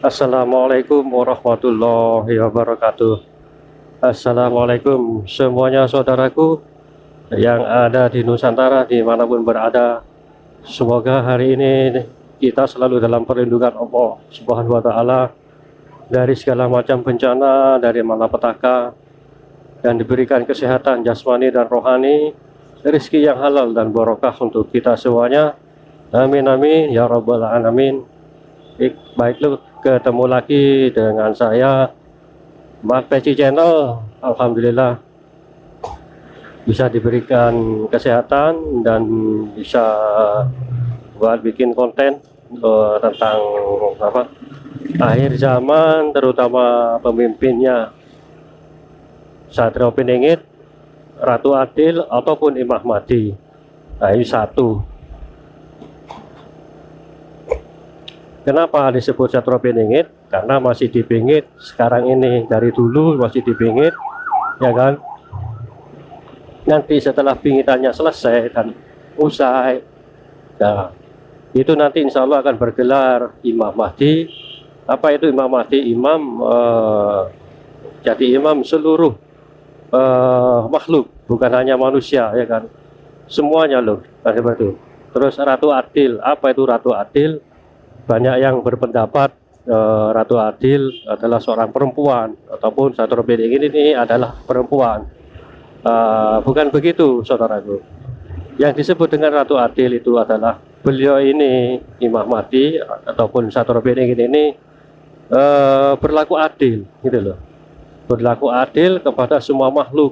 Assalamualaikum warahmatullahi wabarakatuh. Assalamualaikum semuanya saudaraku yang ada di Nusantara dimanapun berada. Semoga hari ini kita selalu dalam perlindungan Allah Subhanahu wa Ta'ala dari segala macam bencana, dari malapetaka, dan diberikan kesehatan jasmani dan rohani, rezeki yang halal dan barokah untuk kita semuanya. Amin amin ya rabbal alamin. Baik, lu ketemu lagi dengan saya Mark Peci Channel. Alhamdulillah bisa diberikan kesehatan dan bisa buat bikin konten tentang akhir zaman, terutama pemimpinnya Satrio Piningit, Ratu Adil ataupun Imam Mahdi. Nah, ini satu. Kenapa disebut Satrio Piningit? Karena masih dipingit sekarang ini, dari dulu masih dipingit, ya kan? Nanti setelah pingitannya selesai dan usai, nah itu nanti insya Allah akan bergelar Imam Mahdi. Apa itu Imam Mahdi? Jadi imam seluruh makhluk, bukan hanya manusia, ya kan? Semuanya loh, seperti itu. Terus Ratu Adil, apa itu Ratu Adil? Banyak yang berpendapat Ratu Adil adalah seorang perempuan, ataupun Satrio Piningit ini adalah perempuan. Bukan begitu saudaraku. Yang disebut dengan Ratu Adil itu adalah beliau ini, Imam Mahdi ataupun Satrio Piningit ini berlaku adil, gitu loh. Berlaku adil kepada semua makhluk,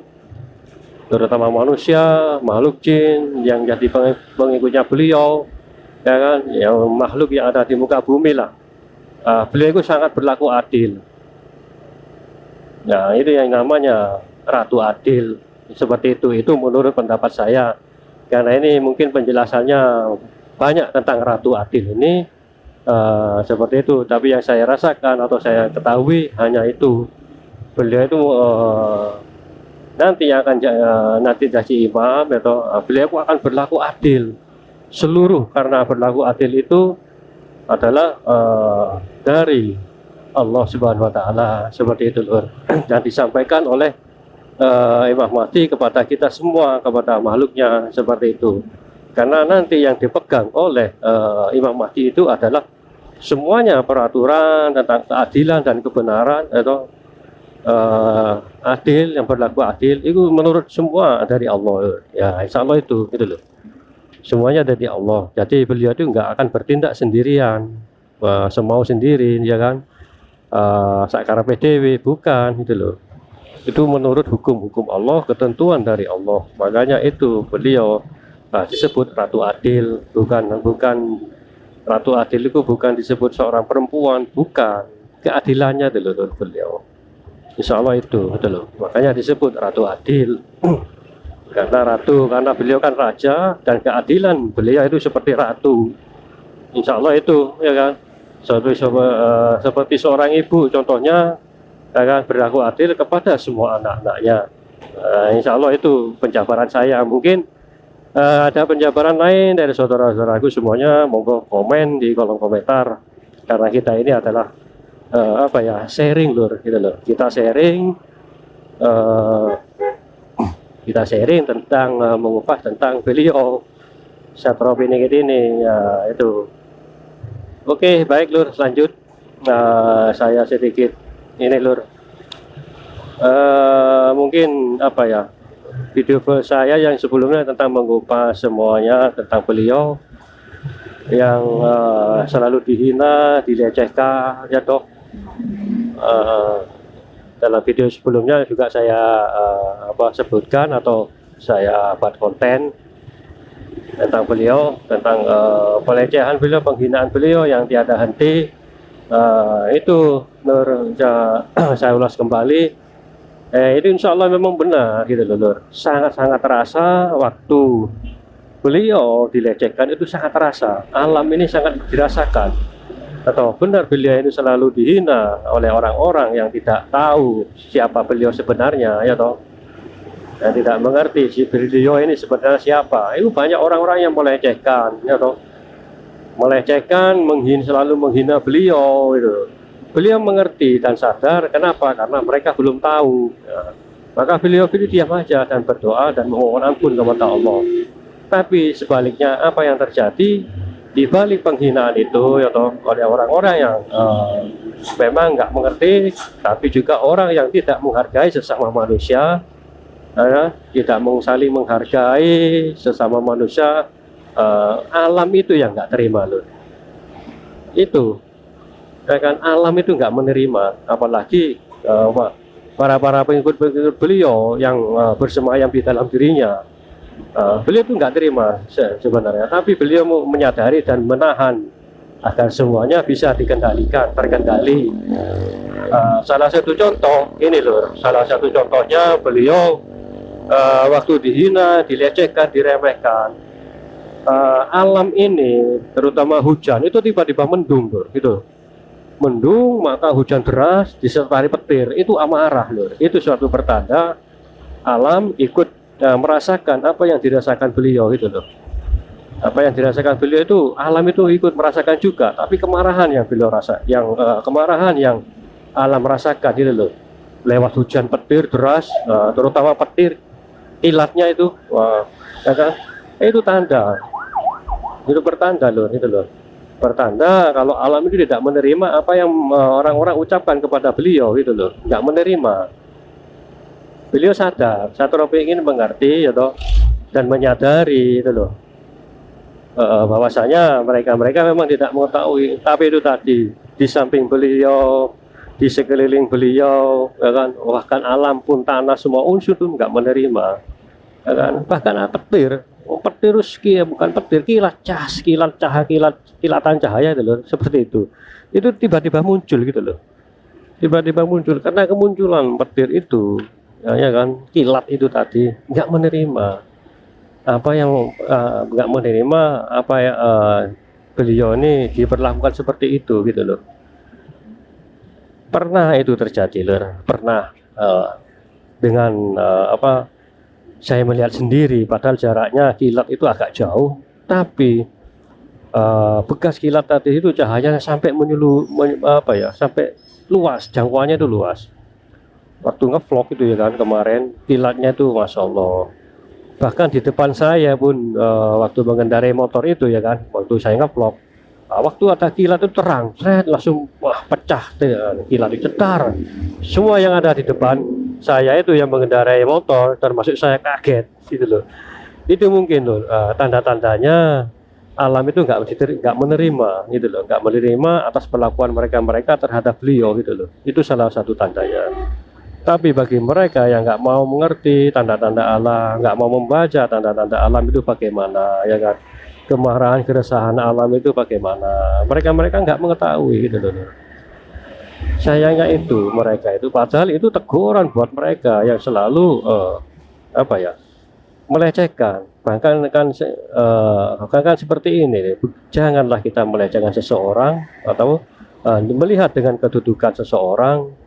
terutama manusia, makhluk jin yang jadi pengikutnya beliau, ya kan, yang makhluk yang ada di muka bumi lah. Beliau itu sangat berlaku adil. Nah, itu yang namanya Ratu Adil. Seperti itu menurut pendapat saya. Karena ini mungkin penjelasannya banyak tentang Ratu Adil ini, seperti itu. Tapi yang saya rasakan atau saya ketahui hanya itu. Beliau itu nanti yang akan nanti jadi imam, atau beliau akan berlaku adil seluruh, karena berlaku adil itu adalah dari Allah Subhanahu wa Ta'ala, seperti itu Lur. Dan disampaikan oleh Imam Mahdi kepada kita semua, kepada makhluknya, seperti itu. Karena nanti yang dipegang oleh Imam Mahdi itu adalah semuanya peraturan tentang keadilan dan kebenaran, atau adil, yang berlaku adil itu menurut semua dari Allah, ya insya Allah itu gitu loh. Semuanya dari Allah. Jadi beliau itu nggak akan bertindak sendirian, semau sendiri, ya kan, sakara PDW, bukan, gitu loh. Itu menurut hukum-hukum Allah, ketentuan dari Allah. Makanya itu beliau disebut Ratu Adil. Bukan Ratu Adil itu bukan disebut seorang perempuan, bukan. Keadilannya itu loh beliau. Insya Allah itu, gitu loh. Makanya disebut Ratu Adil. Karena ratu, karena beliau kan raja, dan keadilan beliau itu seperti ratu. Insya Allah itu, ya kan. Seperti seorang ibu, contohnya, ya kan, berlaku adil kepada semua anak-anaknya. Insya Allah itu penjabaran saya. Mungkin ada penjabaran lain dari saudara-saudaraku semuanya, monggo komen di kolom komentar. Karena kita ini adalah sharing Lur, gitu loh. Kita sharing tentang mengupas tentang beliau Satrio Piningit ini, ya itu. Oke, baik Lur, lanjut. Saya sedikit ini Lur, mungkin video saya yang sebelumnya tentang mengupas semuanya tentang beliau yang selalu dihina, dilecehkan, ya toh. Dalam video sebelumnya juga saya sebutkan atau saya buat konten tentang beliau, tentang pelecehan beliau, penghinaan beliau yang tiada henti. Itu saya ulas kembali. Itu insya Allah memang benar, gitu loh Lur. Sangat-sangat terasa waktu beliau dilecehkan, itu sangat terasa. Alam ini sangat dirasakan. Atau benar beliau ini selalu dihina oleh orang-orang yang tidak tahu siapa beliau sebenarnya, ya toh, dan tidak mengerti si beliau ini sebenarnya siapa. Itu banyak orang-orang yang melecehkan, ya toh, melecehkan, selalu menghina beliau itu. beliau mengerti dan sadar. Kenapa? Karena mereka belum tahu ya. Maka beliau diam aja dan berdoa dan memohon ampun kepada Allah. Tapi sebaliknya apa yang terjadi di balik penghinaan itu ya toh, oleh orang-orang yang memang nggak mengerti, tapi juga orang yang tidak menghargai sesama manusia, tidak saling menghargai sesama manusia, alam itu yang nggak terima loh. Itu ya kan, alam itu nggak menerima, apalagi para pengikut beliau yang bersemayam di dalam dirinya. Beliau itu nggak terima sebenarnya, tapi beliau menyadari dan menahan agar semuanya bisa dikendalikan, terkendali. Salah satu contoh ini loh, salah satu contohnya beliau waktu dihina, dilecehkan, diremehkan, alam ini terutama hujan itu tiba-tiba mendung loh, gitu. Mendung maka hujan deras disertai petir, itu amarah loh. Itu suatu pertanda alam ikut merasakan apa yang dirasakan beliau itu loh. Apa yang dirasakan beliau itu alam itu ikut merasakan juga, tapi kemarahan yang beliau rasa, yang kemarahan yang alam rasakan itu loh. Lewat hujan petir deras, terutama petir kilatnya itu, ya kan? Itu tanda, itu pertanda loh, itu loh. Pertanda kalau alam itu tidak menerima apa yang orang-orang ucapkan kepada beliau itu loh, nggak menerima. Beliau sadar, Satoropi ingin mengerti ya toh, dan menyadari itu loh, bahwasanya mereka memang tidak mengetahui, tapi itu tadi di samping beliau, di sekeliling beliau, ya kan, bahkan alam pun tanah semua unsur itu nggak menerima, ya kan, bahkan petir, petir bukan petir, kilatan cahaya itu loh, seperti itu tiba-tiba muncul gitu loh, tiba-tiba muncul karena kemunculan petir itu. Ya kan, kilat itu tadi nggak menerima apa yang nggak menerima apa ya, beliau ini diperlakukan seperti itu gitu loh. Pernah itu terjadi loh, pernah dengan saya melihat sendiri, padahal jaraknya kilat itu agak jauh, tapi bekas kilat tadi itu cahayanya sampai sampai luas, jangkauannya itu luas. Waktu ngevlog itu ya kan kemarin, kilatnya itu Masya Allah. Bahkan di depan saya pun waktu mengendarai motor itu ya kan, waktu saya ngevlog, waktu ada kilat itu terang, langsung pecah kilat itu cetar. Semua yang ada di depan saya itu yang mengendarai motor, termasuk saya kaget gitu loh. Itu mungkin loh tanda-tandanya alam itu nggak menerima gitu loh, nggak menerima atas perlakuan mereka terhadap beliau gitu loh. Itu salah satu tandanya. Tapi bagi mereka yang nggak mau mengerti tanda-tanda alam, nggak mau membaca tanda-tanda alam itu bagaimana, ya kan? Kemarahan, keresahan alam itu bagaimana? Mereka nggak mengetahui gitu loh. Sayangnya itu mereka itu, padahal itu teguran buat mereka yang selalu melecehkan. Bahkan kan seperti ini, janganlah kita melecehkan seseorang atau melihat dengan kedudukan seseorang.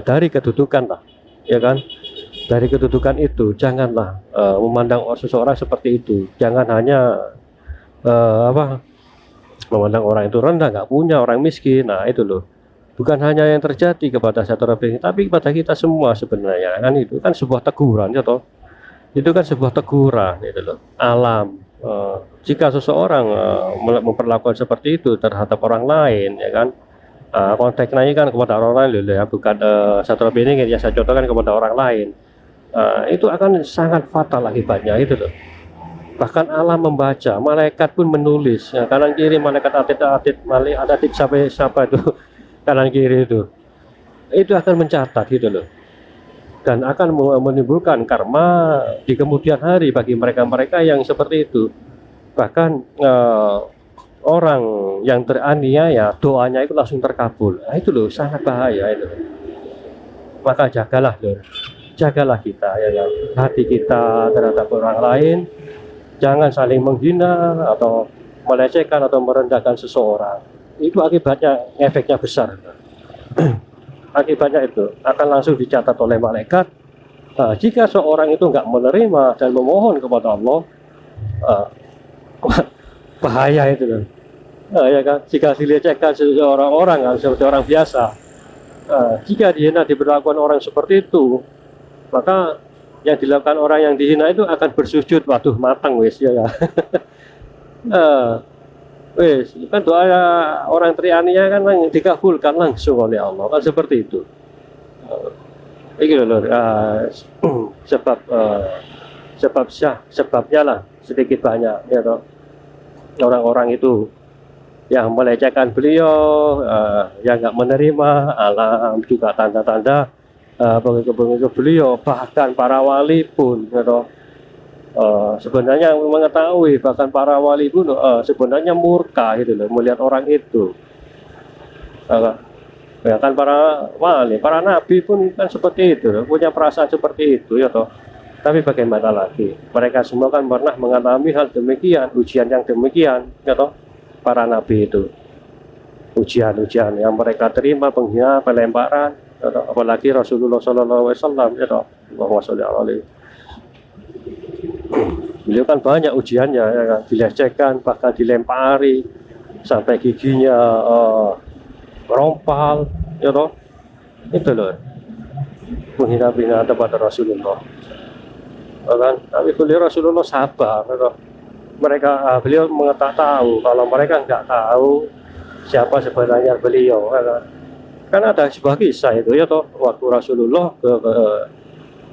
Dari kedudukan lah, ya kan, dari kedudukan itu janganlah memandang seseorang seperti itu. Jangan hanya memandang orang itu rendah, nggak punya, orang miskin. Nah itu loh, bukan hanya yang terjadi kepada Satoropi, tapi kepada kita semua sebenarnya kan. Itu kan sebuah teguran ya toh, itu kan sebuah teguran itu loh. Alam jika seseorang memperlakukan seperti itu terhadap orang lain, ya kan, konteksnya kan kepada orang lain loh ya, bukan Satoropi ini yang saya contohkan kepada orang lain, itu akan sangat fatal akibatnya itu loh. Bahkan alam membaca, malaikat pun menulis, ya, kanan kiri malaikat atid sampai siapa itu kanan kiri itu akan mencatat gitu loh, dan akan menimbulkan karma di kemudian hari bagi mereka yang seperti itu. Bahkan orang yang teraniaya doanya itu langsung terkabul. Nah, itu loh sangat bahaya itu. Maka jagalah loh, jagalah kita ya, hati kita terhadap orang lain. Jangan saling menghina atau melecehkan atau merendahkan seseorang. Itu akibatnya, efeknya besar. Akibatnya itu akan langsung dicatat oleh malaikat. Jika seorang itu nggak menerima dan memohon kepada Allah, bahaya itu loh. Ya kan, jika dilecehkan seseorang orang kan seperti orang biasa, jika dihina diberlakukan orang seperti itu, maka yang dilakukan orang yang dihina itu akan bersujud, waduh matang wis ya kan. Wis kan doa orang Triania kan dikabulkan langsung oleh Allah kan seperti itu. Ini loh sebab sebabnya lah sedikit banyak ya toh orang-orang itu yang melecehkan beliau, yang nggak menerima alam juga tanda-tanda pengikut-pengikut beliau, bahkan para wali pun ya toh, sebenarnya mengetahui, bahkan para wali pun sebenarnya murka gitu loh melihat orang itu. Ya kan para wali, para nabi pun kan seperti itu, punya perasaan seperti itu ya toh. Tapi bagaimana lagi? Mereka semua kan pernah mengalami hal demikian, ujian yang demikian ya toh. Para nabi itu ujian-ujian yang mereka terima, penghinaan, pelemparan ya toh. Apalagi Rasulullah SAW ya toh. Beliau kan banyak ujiannya ya kan, dilecehkan, bahkan dilempari sampai giginya rompal ya toh, itu loh menghina-hina kepada Rasulullah ya kan. Tapi beliau Rasulullah sabar ya toh. Beliau tahu kalau mereka nggak tahu siapa sebenarnya beliau ya kan ada sebuah kisah itu ya toh, waktu Rasulullah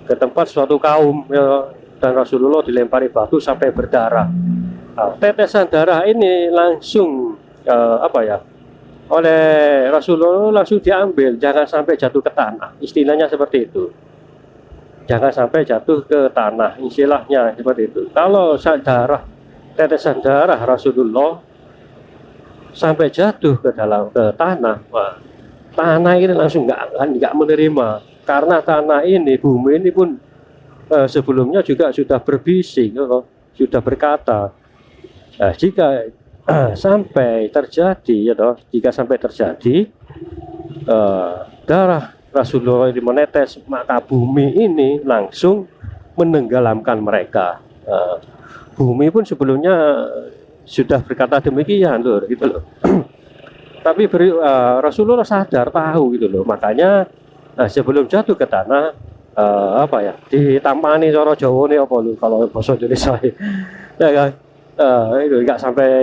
ke tempat suatu kaum ya, dan Rasulullah dilempari batu sampai berdarah. Tetesan darah ini langsung oleh Rasulullah langsung diambil, jangan sampai jatuh ke tanah, istilahnya seperti itu. Jangan sampai jatuh ke tanah, istilahnya seperti itu. Kalau tetesan darah Rasulullah sampai jatuh ke tanah, tanah ini langsung nggak menerima, karena tanah ini, bumi ini pun sebelumnya juga sudah berbisik, sudah berkata, jika sampai terjadi jika sampai terjadi darah Rasulullah ini menetes, maka bumi ini langsung menenggelamkan mereka. Bumi pun sebelumnya sudah berkata demikian loh, gitu loh. Tapi Rasulullah sadar, tahu gitu loh, makanya sebelum jatuh ke tanah ditampani cara Jawa nih apa lu kalau bahasa Indonesia ya kan, itu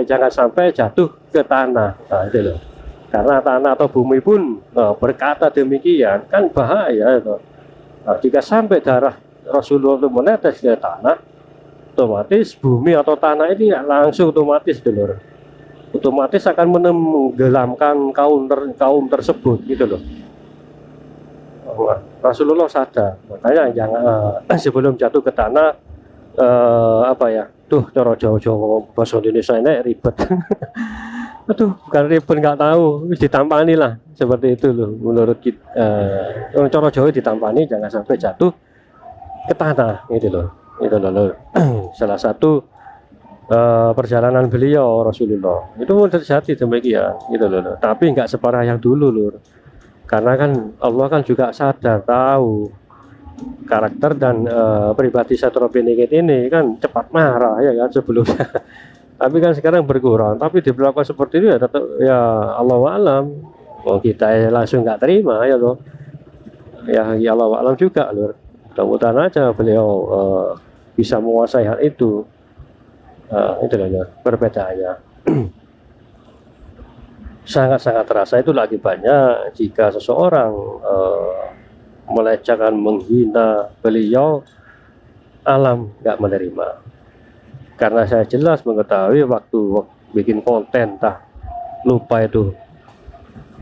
jangan sampai jatuh ke tanah, itu loh. Karena tanah atau bumi pun berkata demikian kan bahaya itu. Jika sampai darah Rasulullah itu menetes ke tanah, otomatis bumi atau tanah ini langsung otomatis akan menenggelamkan kaum tersebut gitu loh. Rasulullah sadar, makanya jangan sebelum jatuh ke tanah cara Jawa bahasa Indonesia ini ribet. Aduh, bukan ribet nggak tahu, ditampani lah seperti itu loh. Menurut kita, cara Jawa ditampani jangan sampai jatuh ke tanah gitu loh. Itu loh. Salah satu perjalanan beliau Rasulullah itu terjadi demikian gitu loh. Tapi nggak separah yang dulu loh. Karena kan Allah kan juga sadar, tahu karakter dan pribadi Syaitonul Biningit ini kan cepat marah ya kan sebelumnya. Tapi kan sekarang berkurang, tapi diberlakukan seperti itu ya tetap ya Allah alam. Kita langsung nggak terima ya loh. Ya Allah alam juga loh. Mudah-mudahan aja beliau bisa menguasai hal itu. Itu loh perbedaannya. Sangat-sangat terasa itu lagi banyak jika seseorang melecehkan, menghina beliau, alam nggak menerima. Karena saya jelas mengetahui waktu bikin konten lupa itu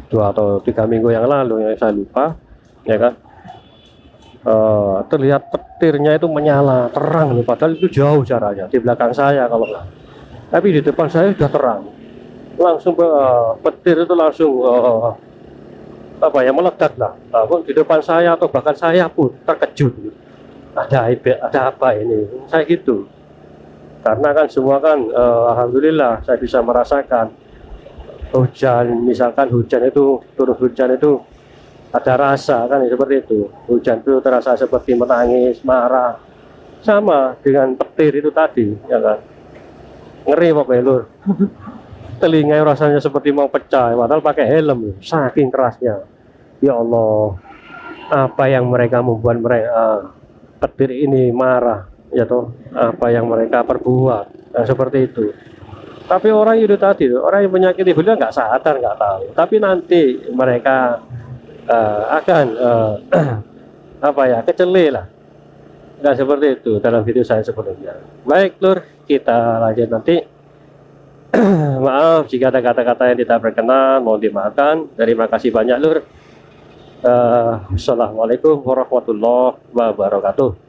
2 atau 3 minggu yang lalu yang saya lupa ya kan, terlihat petirnya itu menyala terang, padahal itu jauh jaraknya di belakang saya kalau nggak, tapi di depan saya sudah terang, langsung petir itu langsung meledak lah. Di depan saya atau bahkan saya pun terkejut, ada apa ini, saya gitu. Karena kan semua kan alhamdulillah saya bisa merasakan hujan, misalkan turun hujan itu ada rasa kan seperti itu. Hujan itu terasa seperti menangis, marah, sama dengan petir itu tadi ya kan, ngeri Pak Belur. telinga rasanya seperti mau pecah, padahal pakai helm, saking kerasnya. Ya Allah, apa yang mereka membuat mereka petir ini marah, ya toh, apa yang mereka perbuat, nah, seperti itu. Tapi orang itu tadi, orang yang menyakiti beliau nggak sadar, nggak tahu. Tapi nanti mereka akan apa ya, kecele lah. Nggak seperti itu dalam video saya sebelumnya. Baik, Lur, kita lanjut nanti. Maaf jika ada kata-kata yang tidak berkenan, mohon dimaafkan. Terima kasih banyak, Lur. Assalamualaikum warahmatullahi wabarakatuh.